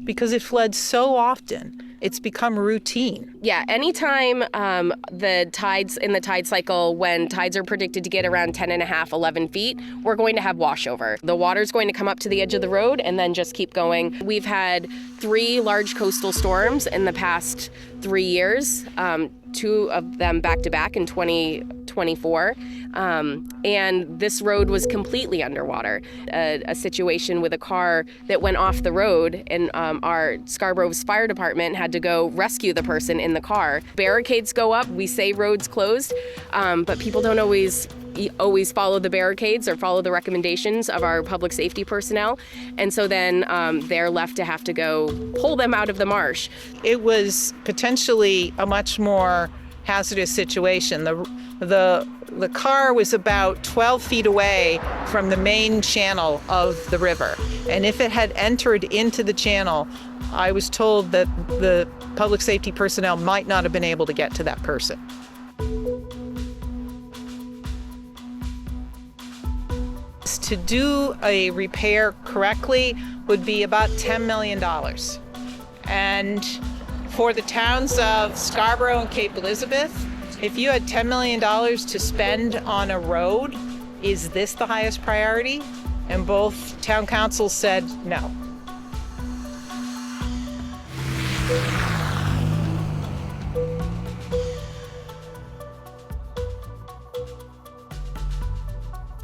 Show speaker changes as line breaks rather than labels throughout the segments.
because it floods so often. It's become routine.
Yeah, anytime the tides in the tide cycle, when tides are predicted to get around 10 and a half, 11 feet, we're going to have washover. The water's going to come up to the edge of the road and then just keep going. We've had 3 large coastal storms in the past 3 years, 2 of them back to back in 2024. And this road was completely underwater. A situation with a car that went off the road, and our Scarborough's fire department had to go rescue the person in the car. Barricades go up. We say roads closed, but people don't always follow the barricades or follow the recommendations of our public safety personnel. And so then they're left to have to go pull them out of the marsh.
It was potentially a much more hazardous situation. The car was about 12 feet away from the main channel of the river. And if it had entered into the channel, I was told that the public safety personnel might not have been able to get to that person. To do a repair correctly would be about $10 million. And for the towns of Scarborough and Cape Elizabeth, if you had $10 million to spend on a road, is this the highest priority? And both town councils said no.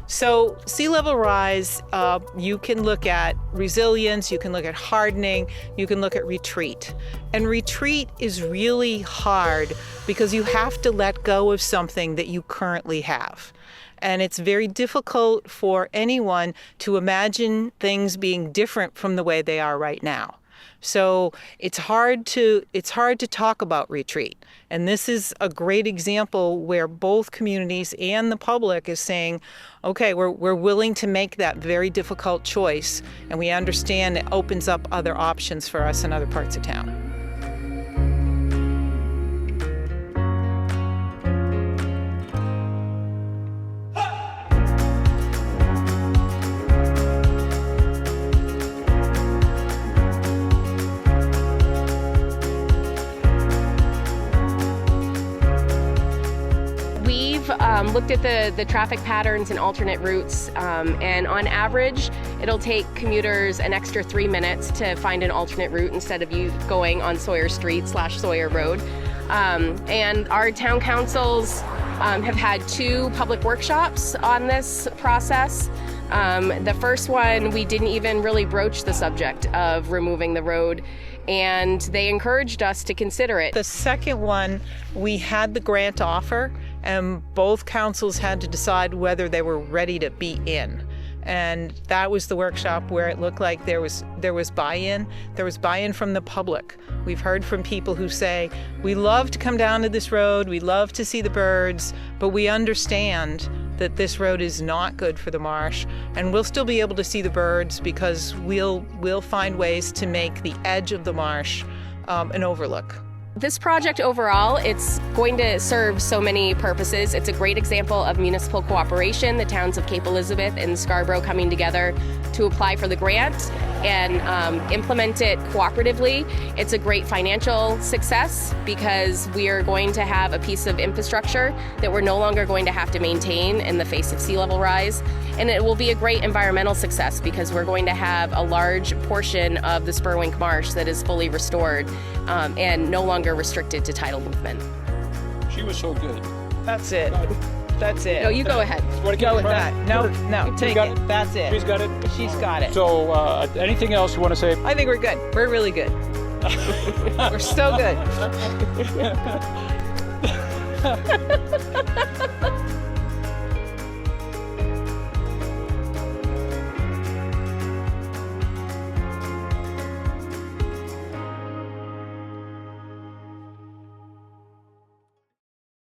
So sea level rise, you can look at resilience, you can look at hardening, you can look at retreat. And retreat is really hard because you have to let go of something that you currently have. And it's very difficult for anyone to imagine things being different from the way they are right now. So it's hard to talk about retreat. And this is a great example where both communities and the public is saying, okay, we're willing to make that very difficult choice, and we understand it opens up other options for us in other parts of town.
Looked at the traffic patterns and alternate routes, and on average, it'll take commuters an extra 3 minutes to find an alternate route instead of you going on Sawyer Street / Sawyer Road. And our town councils have had 2 public workshops on this process. The first one, we didn't even really broach the subject of removing the road, and they encouraged us to consider it.
The second one, we had the grant offer, and both councils had to decide whether they were ready to be in. And that was the workshop where it looked like there was buy-in. There was buy-in from the public. We've heard from people who say, we love to come down to this road, we love to see the birds, but we understand that this road is not good for the marsh, and we'll still be able to see the birds because we'll find ways to make the edge of the marsh an overlook.
This project overall, it's going to serve so many purposes. It's a great example of municipal cooperation, the towns of Cape Elizabeth and Scarborough coming together to apply for the grant and implement it cooperatively. It's a great financial success because we are going to have a piece of infrastructure that we're no longer going to have to maintain in the face of sea level rise. And it will be a great environmental success because we're going to have a large portion of the Spurwink Marsh that is fully restored and no longer restricted to tidal movement.
She was so good.
That's it. That's it.
No, you go ahead.
Go with that. No, take it. That's it.
She's got it?
She's got it.
So anything else you want to say?
I think we're good. We're really good. We're so good.